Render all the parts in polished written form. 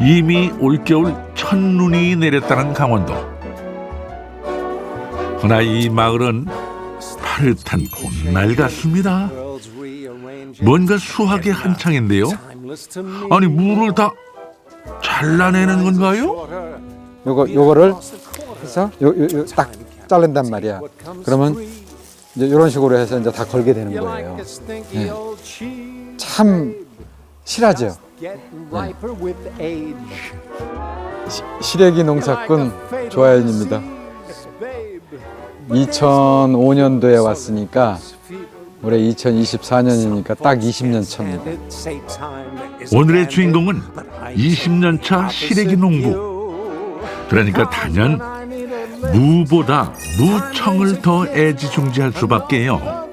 이미 올겨울 첫눈이 내렸다는 강원도. 그러나 이 마을은 파릇한 봄날 같습니다. 뭔가 수확이 한창인데요. 아니, 물을 다 잘라내는 건가요? 요거를 해서 딱 자른단 말이야. 그러면 이제 이런 식으로 해서 이제 다 걸게 되는 거예요. 네. 참 실하죠. 네. 시래기 농사꾼 조하연입니다. 2005년도에 왔으니까 올해 2024년이니까 딱 20년 차입니다. 오늘의 주인공은 20년 차 시래기 농부. 그러니까 단연 무보다 무청을 더 애지중지할 수밖에요.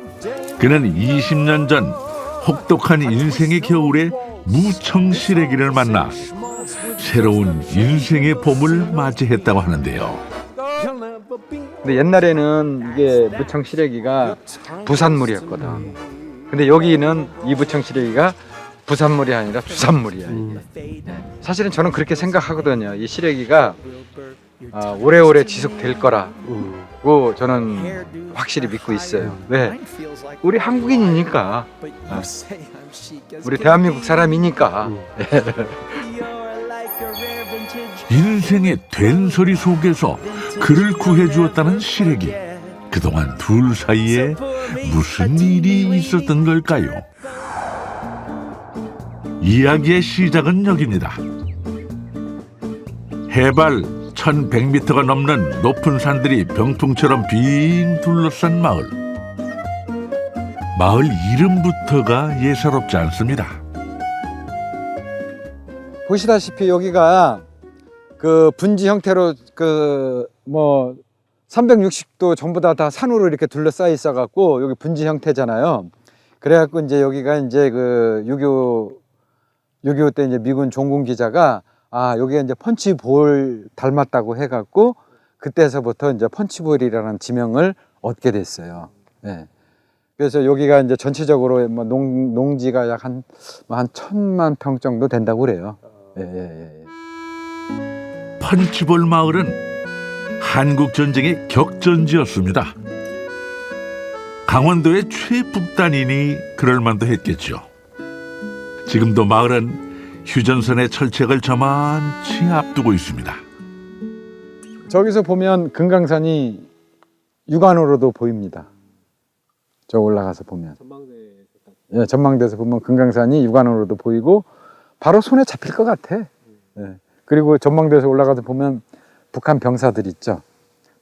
그는 20년 전 혹독한 인생의 겨울에 무청 시래기를 만나 새로운 인생의 봄을 맞이했다고 하는데요. 근데 옛날에는 이게 무청 시래기가 부산물이었거든. 근데 여기는 이 무청 시래기가 부산물이 아니라 수산물이야. 사실은 저는 그렇게 생각하거든요. 이 시래기가 오래오래 지속될 거라고 저는 확실히 믿고 있어요. 왜? 우리 한국인이니까, 우리 대한민국 사람이니까. 인생의 된소리 속에서 그를 구해주었다는 시래기. 그동안 둘 사이에 무슨 일이 있었던 걸까요? 이야기의 시작은 여기입니다. 해발 1100m가 넘는 높은 산들이 병풍처럼 빙 둘러싼 마을. 마을 이름부터가 예사롭지 않습니다. 보시다시피 여기가 그 분지 형태로 360도 전부 다 산으로 이렇게 둘러싸여 있어 갖고 여기 분지 형태잖아요. 그래 갖고 이제 여기가 이제 그 6.25 때 이제 미군 종군 기자가 여기가 이제 펀치볼 닮았다고 해 갖고 그때서부터 이제 펀치볼이라는 지명을 얻게 됐어요. 예. 그래서 여기가 이제 전체적으로 뭐 농지가 약 한 1,000만 평 정도 된다고 그래요. 예. 펀치볼 마을은 한국 전쟁의 격전지였습니다. 강원도의 최북단이니 그럴 만도 했겠죠. 지금도 마을은 휴전선의 철책을 저만치 앞두고 있습니다. 저기서 보면 금강산이 육안으로도 보입니다. 저 올라가서 보면. 전망대에서 보면 금강산이 육안으로도 보이고 바로 손에 잡힐 것 같아. 예. 그리고 전망대에서 올라가서 보면 북한 병사들 있죠.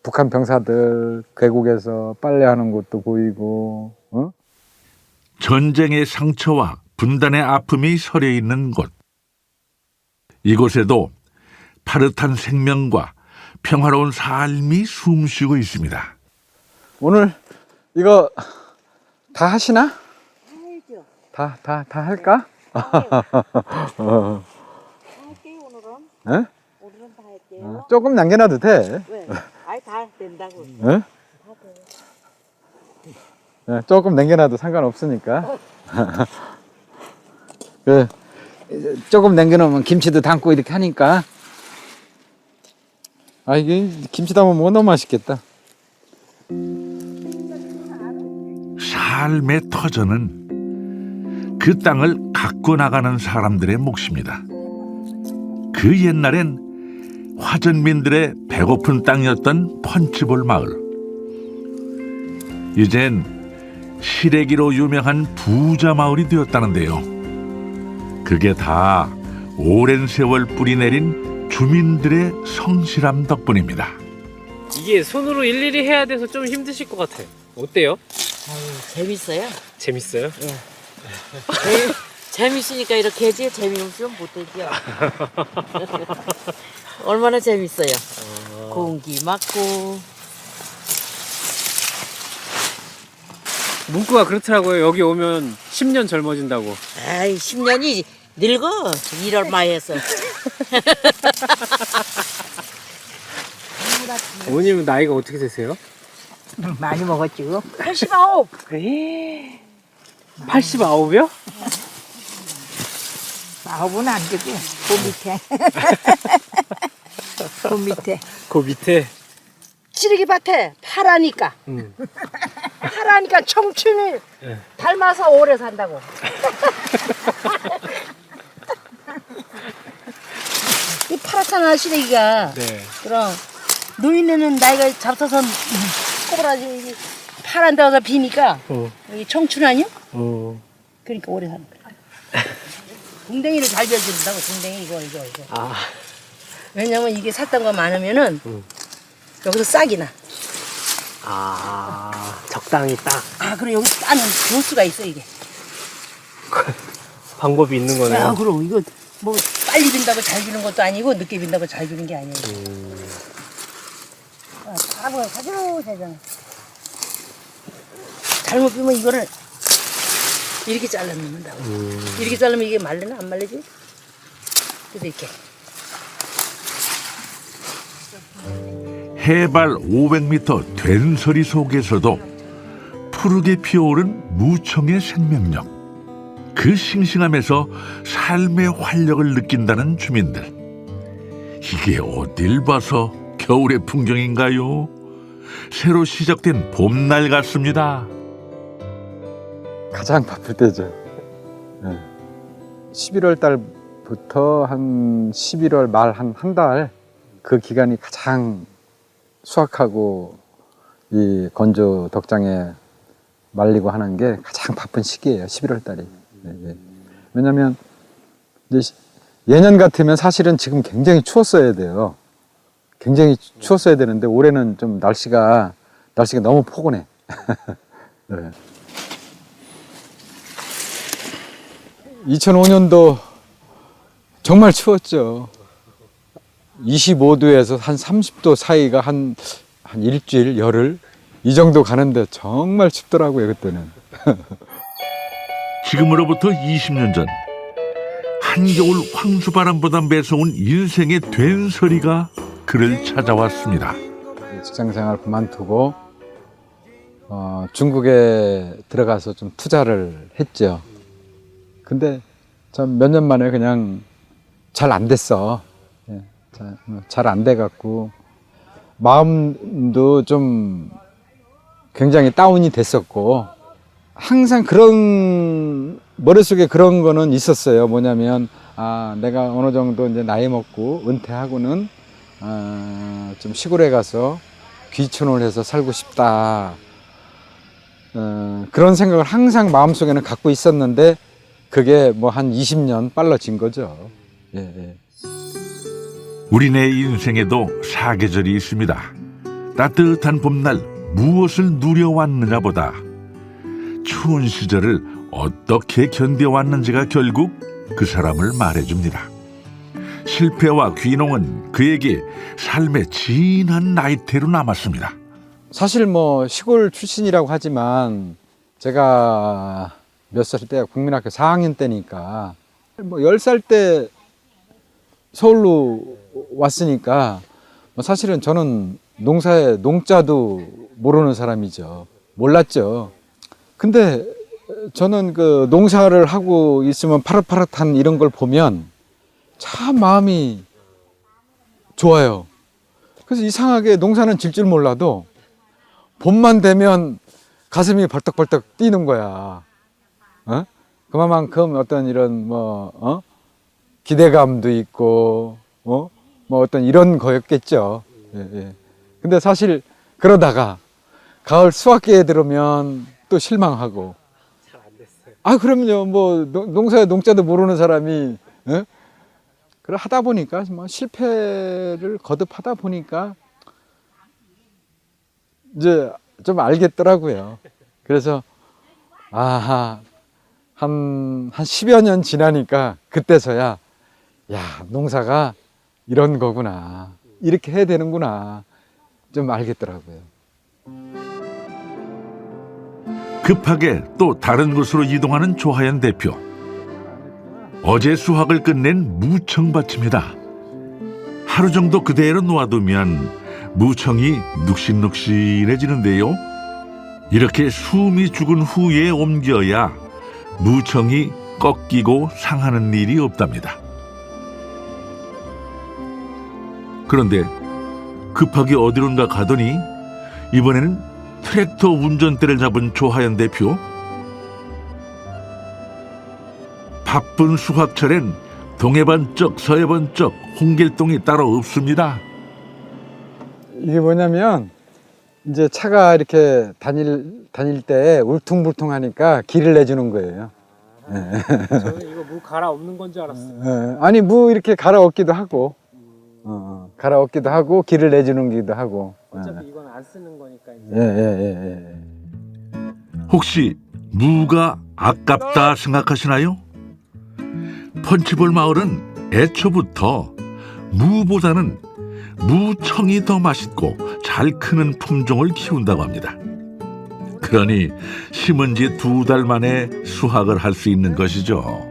북한 병사들 계곡에서 빨래하는 것도 보이고. 전쟁의 상처와 분단의 아픔이 서려 있는 곳. 이곳에도 파릇한 생명과 평화로운 삶이 숨쉬고 있습니다. 오늘 이거 다 하시나? 해야죠. 다 할까? 할게요 오늘은. 예? 오늘은 다 할게요. 조금 남겨놔도 돼. 왜? 아예 다 된다고. 예? 다 돼요. 예, 조금 남겨놔도 상관없으니까. 그 조금 남겨놓으면 김치도 담고 이렇게 하니까. 이게 김치 담으면 뭐 너무 맛있겠다. 삶의 터전은 그 땅을 갖고 나가는 사람들의 몫입니다. 그 옛날엔 화전민들의 배고픈 땅이었던 펀치볼 마을. 이젠 시래기로 유명한 부자 마을이 되었다는데요. 그게 다 오랜 세월 뿌리내린 주민들의 성실함 덕분입니다. 이게 손으로 일일이 해야 돼서 좀 힘드실 것 같아요. 어때요? 재밌어요. 재밌어요? 예. 재밌으니까 이렇게 하지 재미없으면 못하죠. 얼마나 재밌어요. 공기 맞고. 문구가 그렇더라고요. 여기 오면 10년 젊어진다고. 10년이 늙어. 일을 많이 해서. 어머님은 나이가 어떻게 되세요? 많이 먹었죠. 89. 89이요? 아홉은 안 되고 그 밑에 그 밑에 그 밑에. 찌르기밭에 파라니까. 파라니까 청춘을 닮아서 오래 산다고. 이 파랗잖아 시래기가. 네. 그럼 노인네는 나이가 잡숴서 꼬부라지 파란 데 와서 비니까 여기 청춘 아니야? 그러니까 오래 사는 거야. 동댕이를 잘 벼준다고. 동댕이 이거. 아, 왜냐면 이게 샀던 거 많으면은 여기서 싹이 나. 아, 적당히 딱 아, 그럼 여기 따는 볼 수가 있어 이게. 방법이 있는 거네요. 야, 그럼 이거 뭐 빨리 빈다고 잘 비는 것도 아니고 늦게 빈다고 잘 비는 게 아니에요. 아, 바보가 가지러잖아. 잘못 비면 이거를 이렇게 잘라 넣는다고. 이렇게 자르면 이게 말르나 안 말리지? 그래서 이렇게. 해발 500m 된서리 속에서도 푸르게 피어오른 무청의 생명력. 그 싱싱함에서 삶의 활력을 느낀다는 주민들. 이게 어딜 봐서 겨울의 풍경인가요? 새로 시작된 봄날 같습니다. 가장 바쁠 때죠. 네. 11월 달부터 한 11월 말 한 달 그 기간이 가장 수확하고 이 건조 덕장에 말리고 하는 게 가장 바쁜 시기예요. 11월 달이. 네. 왜냐하면 이제 예년 같으면 사실은 지금 굉장히 추웠어야 돼요. 굉장히 추웠어야 되는데 올해는 좀 날씨가 너무 포근해. 네. 2005년도 정말 추웠죠. 25도에서 한 30도 사이가 한 일주일, 열흘 이 정도 가는데 정말 춥더라고요, 그때는. 지금으로부터 20년 전 한겨울 황수바람보다 매서운 인생의 된서리가 그를 찾아왔습니다. 직장생활 그만두고 중국에 들어가서 좀 투자를 했죠. 근데 참 몇 년 만에 그냥 잘 안 됐어. 잘 안 돼갖고 마음도 좀 굉장히 다운이 됐었고 항상 그런 머릿속에 그런 거는 있었어요. 뭐냐면 내가 어느 정도 이제 나이 먹고 은퇴하고는 좀 시골에 가서 귀촌을 해서 살고 싶다. 그런 생각을 항상 마음속에는 갖고 있었는데 그게 뭐 한 20년 빨라진 거죠. 예. 우리네 인생에도 사계절이 있습니다. 따뜻한 봄날 무엇을 누려왔느냐보다 추운 시절을 어떻게 견뎌왔는지가 결국 그 사람을 말해줍니다. 실패와 귀농은 그에게 삶의 진한 나이테로 남았습니다. 사실 뭐 시골 출신이라고 하지만 제가 몇 살 때 국민학교 4학년 때니까 뭐 10살 때 서울로 왔으니까 뭐 사실은 저는 농사에 농자도 모르는 사람이죠. 몰랐죠. 근데 저는 그 농사를 하고 있으면 파릇파릇한 이런 걸 보면 참 마음이 좋아요. 그래서 이상하게 농사는 질 줄 몰라도 봄만 되면 가슴이 벌떡벌떡 뛰는 거야. 그만큼 어떤 이런 기대감도 있고 뭐 어떤 이런 거였겠죠. 예. 근데 사실 그러다가 가을 수확기에 들으면 또 실망하고. 잘 안 됐어요. 그럼요. 뭐 농사에 농자도 모르는 사람이 그걸 하다 보니까 뭐 실패를 거듭하다 보니까 이제 좀 알겠더라고요. 그래서 한 10여 년 지나니까 그때서야 농사가 이런 거구나. 이렇게 해야 되는구나. 좀 알겠더라고요. 급하게 또 다른 곳으로 이동하는 조하연 대표. 어제 수확을 끝낸 무청밭입니다. 하루 정도 그대로 놓아두면 무청이 눅신눅신해지는데요. 이렇게 숨이 죽은 후에 옮겨야 무청이 꺾이고 상하는 일이 없답니다. 그런데 급하게 어디론가 가더니 이번에는 트랙터 운전대를 잡은 조하연 대표. 바쁜 수확철엔 동해 번쩍 서해 번쩍 홍길동이 따로 없습니다. 이게 뭐냐면 이제 차가 이렇게 다닐 때 울퉁불퉁하니까 길을 내주는 거예요. 저는 이거 무 갈아엎는 건 줄 알았어요. 아니 뭐 이렇게 갈아엎기도 하고, 갈아엎기도 하고 길을 내주는 기도 하고. 어차피 이건 안 쓰는 거니까 이제. 예. 혹시 무가 아깝다 생각하시나요? 펀치볼 마을은 애초부터 무보다는 무청이 더 맛있고 잘 크는 품종을 키운다고 합니다. 그러니 심은 지 2달 만에 수확을 할 수 있는 것이죠.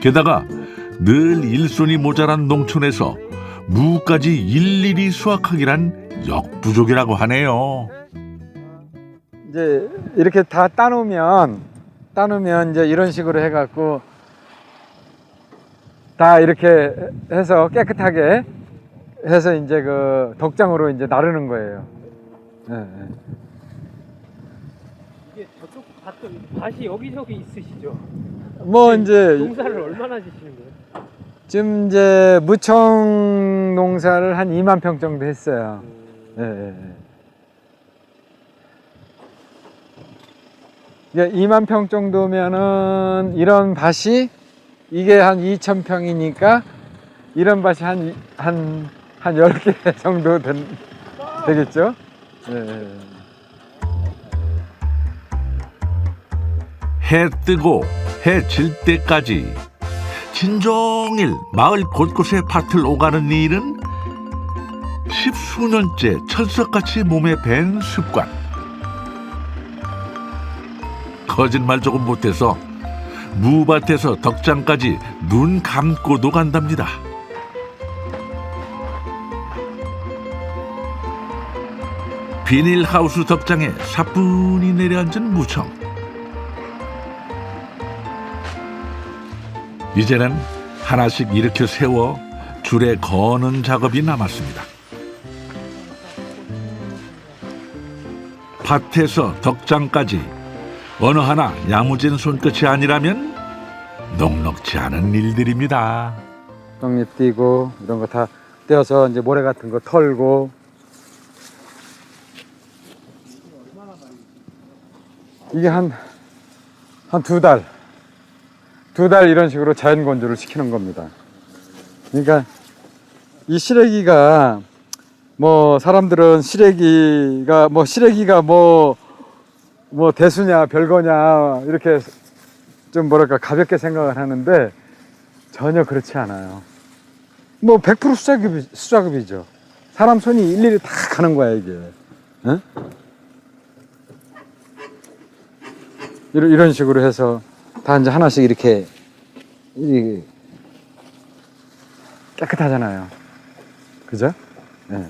게다가 늘 일손이 모자란 농촌에서 무까지 일일이 수확하기란 역부족이라고 하네요. 이제 이렇게 다 따놓으면 이제 이런 식으로 해갖고 다 이렇게 해서 깨끗하게 해서 이제 그 덕장으로 이제 나르는 거예요. 이게 저쪽 밭이 여기저기 있으시죠? 뭐 이제 농사를 얼마나 지시는 거예요? 지금 이제 무청 농사를 한 2만 평 정도 했어요. 이게 2만 평 정도면은 이런 밭이 이게 한 2천 평이니까 이런 밭이 한 10개 정도 되겠죠? 해 뜨고 해 질 때까지 진종일 마을 곳곳에 밭을 오가는 일은 십수년째 철석같이 몸에 밴 습관. 거짓말 조금 못해서 무밭에서 덕장까지 눈 감고도 간답니다. 비닐하우스 덕장에 사뿐히 내려앉은 무청. 이제는 하나씩 일으켜 세워 줄에 거는 작업이 남았습니다. 밭에서 덕장까지 어느 하나 야무진 손끝이 아니라면 넉넉지 않은 일들입니다. 떡잎 띄고 이런 거 다 떼어서 이제 모래 같은 거 털고. 이게 한 2달. 2달 이런 식으로 자연 건조를 시키는 겁니다. 그러니까 이 시래기가 뭐 사람들은 시래기가 뭐 대수냐 별거냐 이렇게 좀 뭐랄까 가볍게 생각을 하는데 전혀 그렇지 않아요. 뭐 100% 수작업이죠. 사람 손이 일일이 다 가는 거야 이게. 응? 이런 식으로 해서 다 이제 하나씩 이렇게 깨끗하잖아요. 그죠? 네.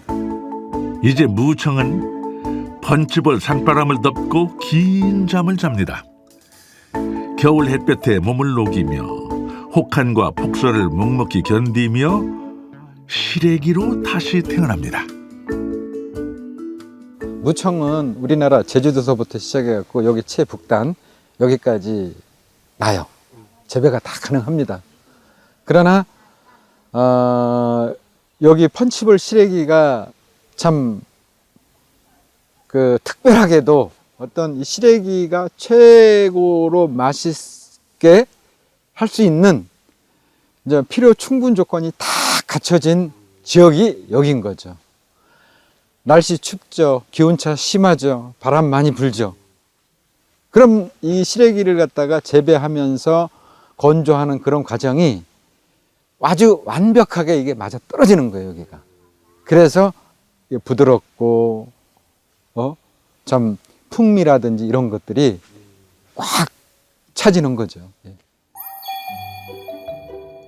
이제 무청은 펀치볼 산바람을 덮고 긴 잠을 잡니다. 겨울 햇볕에 몸을 녹이며 혹한과 폭설을 묵묵히 견디며 시래기로 다시 태어납니다. 무청은 우리나라 제주도서부터 시작해갖고 여기 최북단 여기까지 나요. 재배가 다 가능합니다. 그러나 여기 펀치볼 시래기가 참 그 특별하게도 어떤 이 시래기가 최고로 맛있게 할 수 있는 이제 필요 충분 조건이 다 갖춰진 지역이 여긴 거죠. 날씨 춥죠. 기온차 심하죠. 바람 많이 불죠. 그럼 이 시래기를 갖다가 재배하면서 건조하는 그런 과정이 아주 완벽하게 이게 맞아 떨어지는 거예요, 여기가. 그래서 부드럽고, 참 풍미라든지 이런 것들이 꽉 차지는 거죠.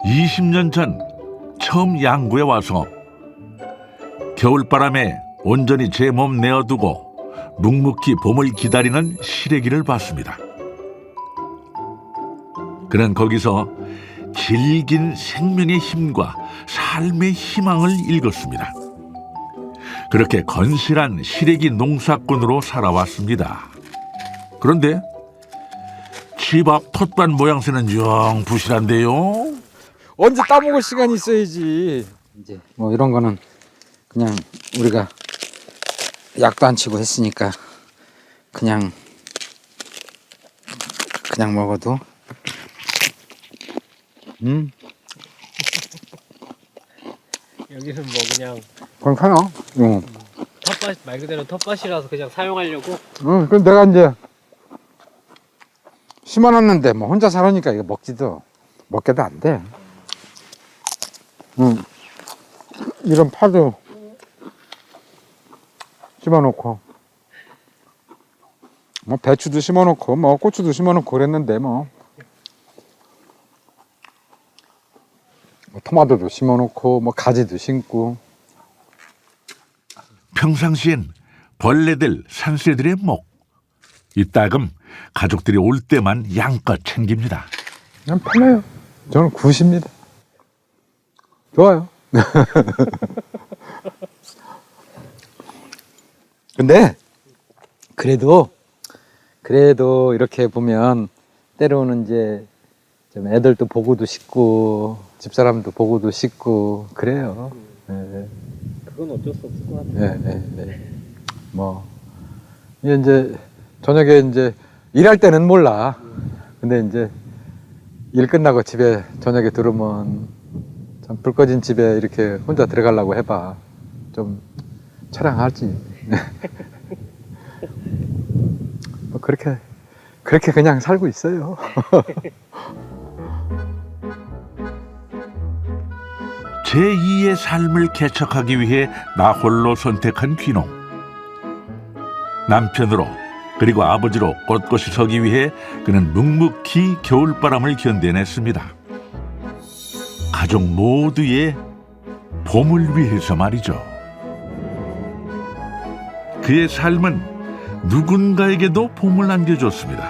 20년 전 처음 양구에 와서 겨울바람에 온전히 제 몸 내어두고 묵묵히 봄을 기다리는 시래기를 봤습니다. 그는 거기서 질긴 생명의 힘과 삶의 희망을 읽었습니다. 그렇게 건실한 시래기 농사꾼으로 살아왔습니다. 그런데 집 앞 텃밭 모양새는 영 부실한데요. 언제 따먹을 시간이 있어야지. 이제 뭐 이런 거는 그냥 우리가 약도 안 치고 했으니까 그냥 먹어도 여기는 뭐 그냥 괜찮아. 응. 텃밭 말 그대로 텃밭이라서 그냥 사용하려고. 응. 그럼 내가 이제 심어놨는데 뭐 혼자 살으니까 이거 먹게도 안 돼. 응. 이런 파도 심어놓고 뭐 배추도 심어놓고 뭐 고추도 심어놓고 그랬는데 뭐 토마토도 심어놓고 뭐 가지도 심고. 평상시엔 벌레들, 산새들의 목, 이따금 가족들이 올 때만 양껏 챙깁니다. 그냥 편해요. 저는 굿입니다. 좋아요. 근데 그래도 이렇게 보면 때로는 이제 좀 애들도 보고도 싶고 집사람도 보고도 싶고 그래요. 네. 그건 어쩔 수 없을 것 같아요. 네. 뭐 이제 저녁에 이제 일할 때는 몰라. 근데 이제 일 끝나고 집에 저녁에 들어오면 참 불 꺼진 집에 이렇게 혼자 들어가려고 해봐. 좀 처량하지. 뭐 그렇게 그냥 살고 있어요. 제2의 삶을 개척하기 위해 나 홀로 선택한 귀농. 남편으로 그리고 아버지로 꼿꼿이 서기 위해 그는 묵묵히 겨울바람을 견뎌냈습니다. 가족 모두의 봄을 위해서 말이죠. 그의 삶은 누군가에게도 봄을 안겨줬습니다.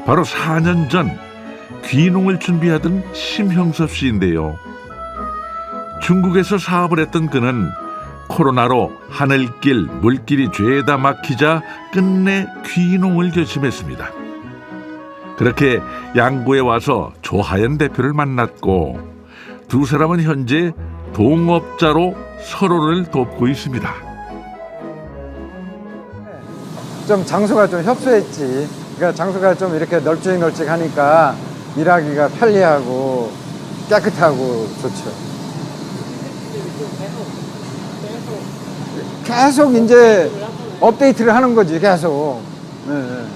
바로 4년 전 귀농을 준비하던 심형섭 씨인데요. 중국에서 사업을 했던 그는 코로나로 하늘길, 물길이 죄다 막히자 끝내 귀농을 결심했습니다. 그렇게 양구에 와서 조하연 대표를 만났고 두 사람은 현재 동업자로 서로를 돕고 있습니다. 좀 장소가 좀 협소했지. 그러니까 장소가 좀 이렇게 널찍널찍하니까 일하기가 편리하고 깨끗하고 좋죠. 계속 이제 업데이트를 하는 거지, 계속. 네.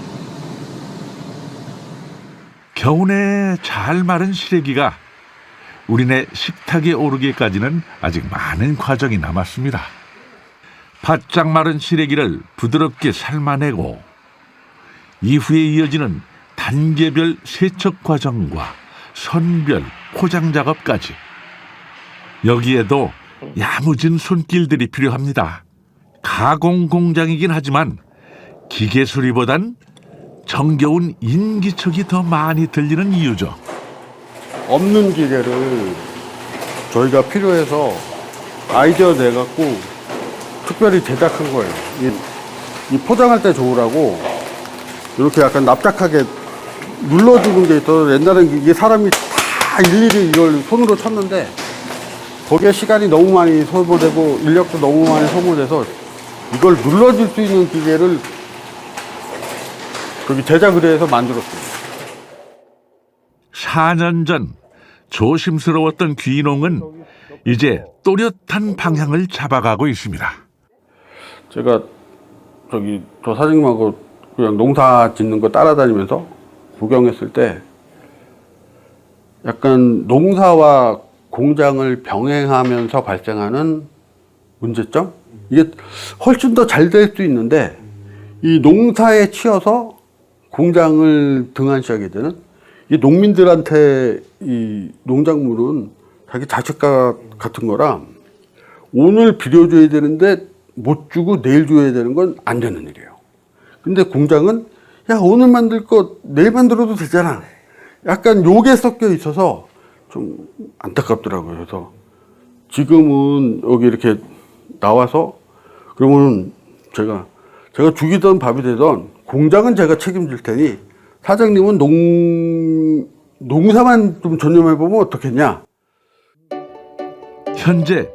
겨우내 잘 마른 시래기가 우리네 식탁에 오르기까지는 아직 많은 과정이 남았습니다. 바짝 마른 시래기를 부드럽게 삶아내고 이후에 이어지는 단계별 세척 과정과 선별, 포장 작업까지. 여기에도 야무진 손길들이 필요합니다. 가공 공장이긴 하지만 기계 소리보단 정겨운 인기척이 더 많이 들리는 이유죠. 없는 기계를 저희가 필요해서 아이디어 내갖고 특별히 제작한 거예요. 이 포장할 때 좋으라고 이렇게 약간 납작하게 눌러주는 게 있어서 옛날엔 이게 사람이 다 일일이 이걸 손으로 쳤는데 거기에 시간이 너무 많이 소모되고 인력도 너무 많이 소모돼서 이걸 눌러줄 수 있는 기계를 거기 제작을 해서 만들었어요. 4년 전 조심스러웠던 귀농은 이제 또렷한 방향을 잡아가고 있습니다. 제가 저 사장님하고 그냥 농사 짓는 거 따라다니면서 구경했을 때 약간 농사와 공장을 병행하면서 발생하는 문제점? 이게 훨씬 더 잘 될 수 있는데 이 농사에 치여서 공장을 등한시하게 되는 이 농민들한테 이 농작물은 자기 자식과 같은 거라 오늘 빌려줘야 되는데 못 주고 내일 줘야 되는 건 안 되는 일이에요. 근데 공장은 야 오늘 만들 거 내일 만들어도 되잖아. 약간 욕에 섞여 있어서 좀 안타깝더라고요. 그래서 지금은 여기 이렇게 나와서 그러면 제가 죽이든 밥이 되든 공장은 제가 책임질 테니 사장님은 농사만 좀 전념해보면 어떻겠냐. 현재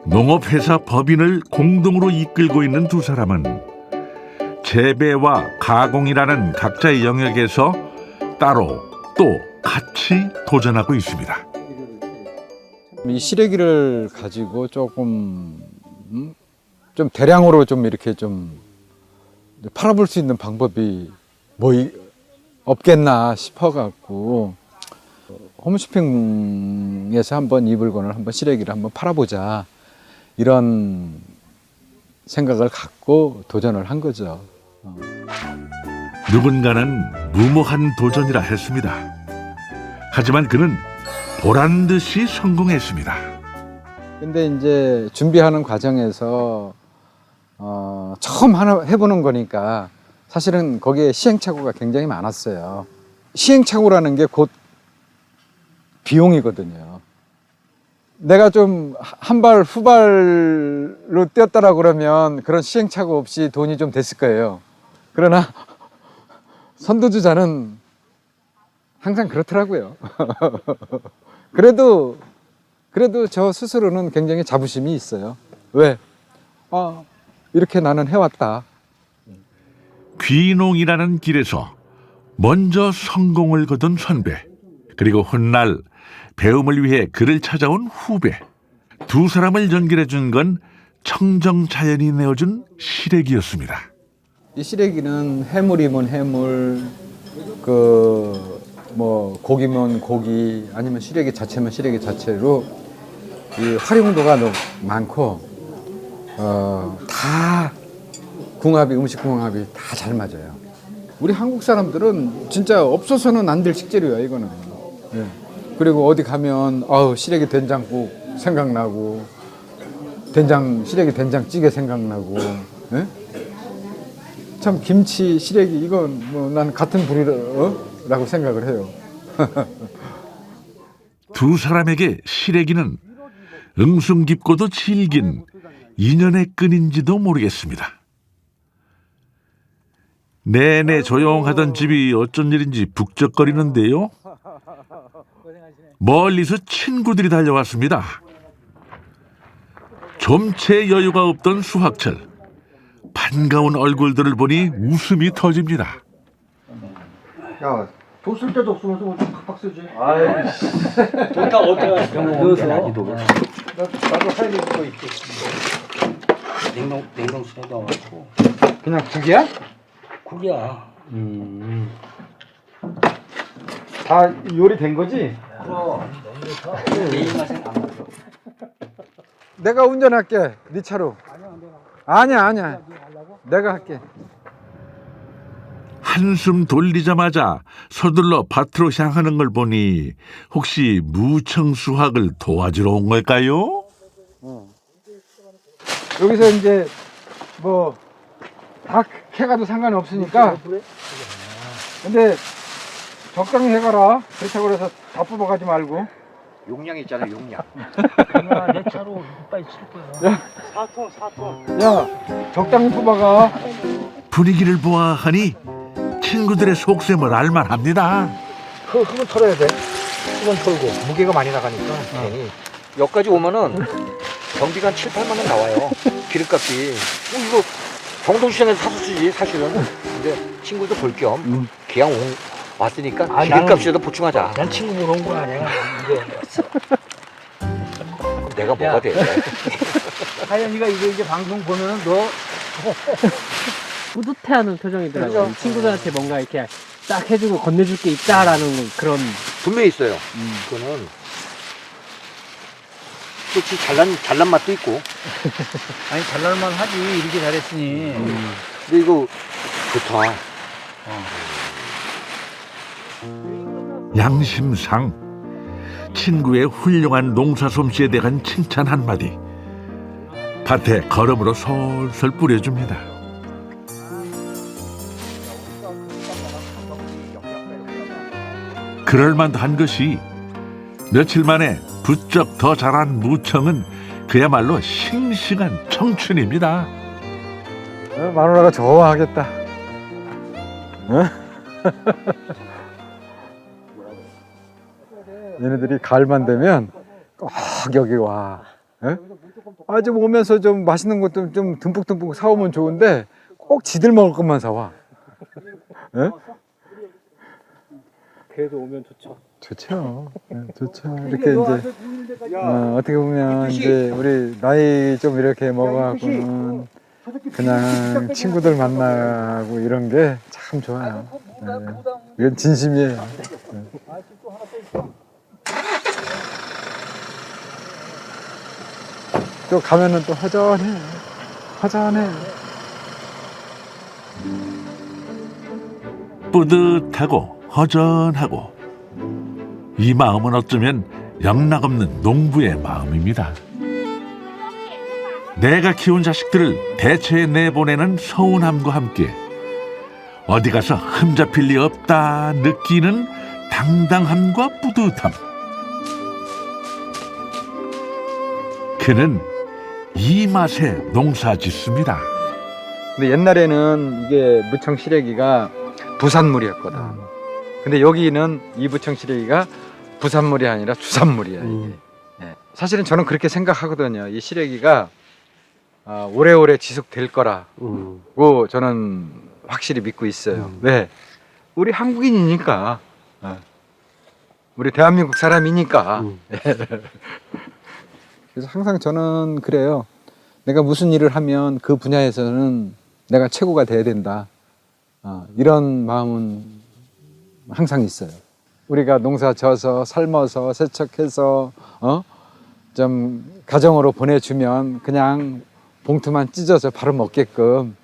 농업회사 법인을 공동으로 이끌고 있는 두 사람은 재배와 가공이라는 각자의 영역에서 따로 또 같이 도전하고 있습니다. 이 시래기를 가지고 조금 좀 대량으로 좀 이렇게 좀 팔아볼 수 있는 방법이 뭐 없겠나 싶어갖고 홈쇼핑에서 한번 이 물건을 한번 시래기를 한번 팔아보자 이런 생각을 갖고 도전을 한 거죠. 누군가는 무모한 도전이라 했습니다. 하지만 그는 보란 듯이 성공했습니다. 근데 이제 준비하는 과정에서 처음 하나 해보는 거니까 사실은 거기에 시행착오가 굉장히 많았어요. 시행착오라는 게 곧 비용이거든요. 내가 좀 한 발 후발로 뛰었다라 그러면 그런 시행착오 없이 돈이 좀 됐을 거예요. 그러나 선두주자는 항상 그렇더라고요. 그래도 저 스스로는 굉장히 자부심이 있어요. 왜? 이렇게 나는 해왔다. 귀농이라는 길에서 먼저 성공을 거둔 선배, 그리고 훗날 배움을 위해 그를 찾아온 후배. 두 사람을 연결해 준 건 청정자연이 내어준 시래기였습니다. 이 시래기는 해물이면 해물, 뭐 고기면 고기, 아니면 시래기 자체면 시래기 자체로 이 활용도가 너무 많고 다 음식 궁합이 다 잘 맞아요. 우리 한국 사람들은 진짜 없어서는 안 될 식재료야 이거는. 예. 그리고 어디 가면 시래기 된장국 생각나고 시래기 된장찌개 생각나고. 예? 참 김치 시래기 이건 뭐 난 같은 부류라고 생각을 해요. 두 사람에게 시래기는 응숭 깊고도 질긴 인연의 끈인지도 모르겠습니다. 내내 조용하던 집이 어쩐 일인지 북적거리는데요. 멀리서 친구들이 달려왔습니다. 좀채 여유가 없던 수학철. 반가운 얼굴들을 보니 웃음이 터집니다. 야, 돈 쓸 데도 없으면서 좀 팍팍 쓰지. 돈다 어디가 넣어서 나도 할 일도 있고. 냉동실에 넣어놓고 그냥 국이야? 국이야. 다 요리된 거지? 내 입맛엔 안 맞아. 내가 운전할게. 네 차로. 아니야. 내가 할게. 한숨 돌리자마자 서둘러 밭으로 향하는 걸 보니 혹시 무청수학을 도와주러 온 걸까요? 여기서 이제 뭐 다 캐가도 상관이 없으니까. 근데 적당히 해가라. 그렇다고 해서 다 뽑아가지 말고. 용량 있잖아, 용량. 내 차로 빨리 칠 거야. 4톤. 야, 적당히 뽑아가. 분위기를 보아하니 친구들의 속셈을 알만합니다. 흙은 털어야 돼. 흙은 털고 무게가 많이 나가니까 괜히 여기까지 오면은 경비가 한 7, 8만 원 나와요. 기름값이. 이거 경동시장에서 사서 쓰지 사실은. 근데 친구도 볼 겸 그냥 왔으니까 기름값이라도 보충하자. 난 친구 보러 온 거야. 내가 그럼 내가 뭐가 돼? 하연이가 이제 방송 보면은 너 뿌듯해하는 표정이더라고. 친구들한테 뭔가 이렇게 딱 해주고 건네줄 게 있다라는 그런. 분명히 있어요. 그거는 솔직히 잘난 맛도 있고. 아니 잘날만 하지 이렇게 잘했으니. 근데 이거 좋다. 양심상 친구의 훌륭한 농사 솜씨에 대한 칭찬 한마디 밭에 걸음으로 솔솔 뿌려줍니다. 그럴만한 것이 며칠 만에 부쩍 더 자란 무청은 그야말로 싱싱한 청춘입니다. 마누라가 좋아하겠다. 어? 얘네들이 가을만 되면 꼭 여기 와. 예? 아주 오면서 좀 맛있는 것도 좀 듬뿍듬뿍 사오면 좋은데 꼭 지들 먹을 것만 사와. 예? 그래도 오면 좋죠. 좋죠. 예, 좋죠. 이렇게 이제 어떻게 보면 이제 우리 나이 좀 이렇게 먹어갖고는 그냥 친구들 만나고 이런 게 참 좋아요. 예. 이건 진심이에요. 예. 또 가면은 또 허전해. 허전해. 뿌듯하고 허전하고 이 마음은 어쩌면 영락없는 농부의 마음입니다. 내가 키운 자식들을 대체해 내보내는 서운함과 함께 어디 가서 흠잡힐 리 없다 느끼는 당당함과 뿌듯함. 그는 이 맛에 농사 짓습니다. 근데 옛날에는 이게 무청 시래기가 부산물이었거든. 근데 여기는 이 무청 시래기가 부산물이 아니라 주산물이야 이게. 예. 사실은 저는 그렇게 생각하거든요. 이 시래기가 오래오래 지속될 거라고 저는 확실히 믿고 있어요. 왜? 우리 한국인이니까. 우리 대한민국 사람이니까. 그래서 항상 저는 그래요. 내가 무슨 일을 하면 그 분야에서는 내가 최고가 돼야 된다. 이런 마음은 항상 있어요. 우리가 농사 져서 삶아서 세척해서 좀 가정으로 보내주면 그냥 봉투만 찢어서 바로 먹게끔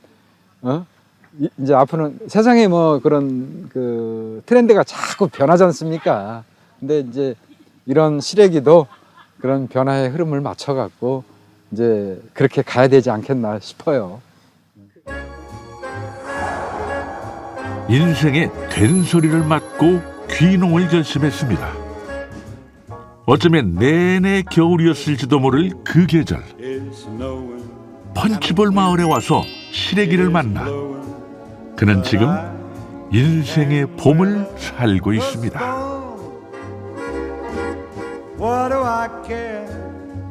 이제 앞으로는 세상에 뭐 그런 그 트렌드가 자꾸 변하지 않습니까? 근데 이제 이런 시래기도 그런 변화의 흐름을 맞춰갖고 이제 그렇게 가야 되지 않겠나 싶어요. 인생의 된소리를 맞고 귀농을 결심했습니다. 어쩌면 내내 겨울이었을지도 모를 그 계절. 펀치볼 마을에 와서 시래기를 만나 그는 지금 인생의 봄을 살고 있습니다. What do I care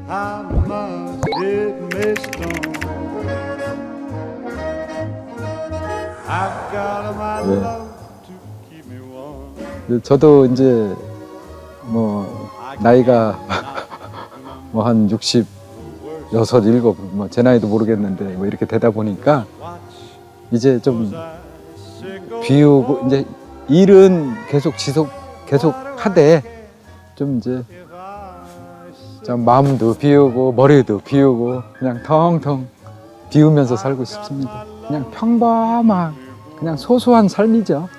how much it may storm? I've got my love to keep me warm. 저도 이제 뭐 나이가 뭐 한 66, 7, 뭐 제 나이도 모르겠는데 뭐 이렇게 되다 보니까 이제 좀 비우고 이제 일은 계속 하되 좀 이제 좀 마음도 비우고 머리도 비우고 그냥 텅텅 비우면서 살고 싶습니다. 그냥 평범한 그냥 소소한 삶이죠.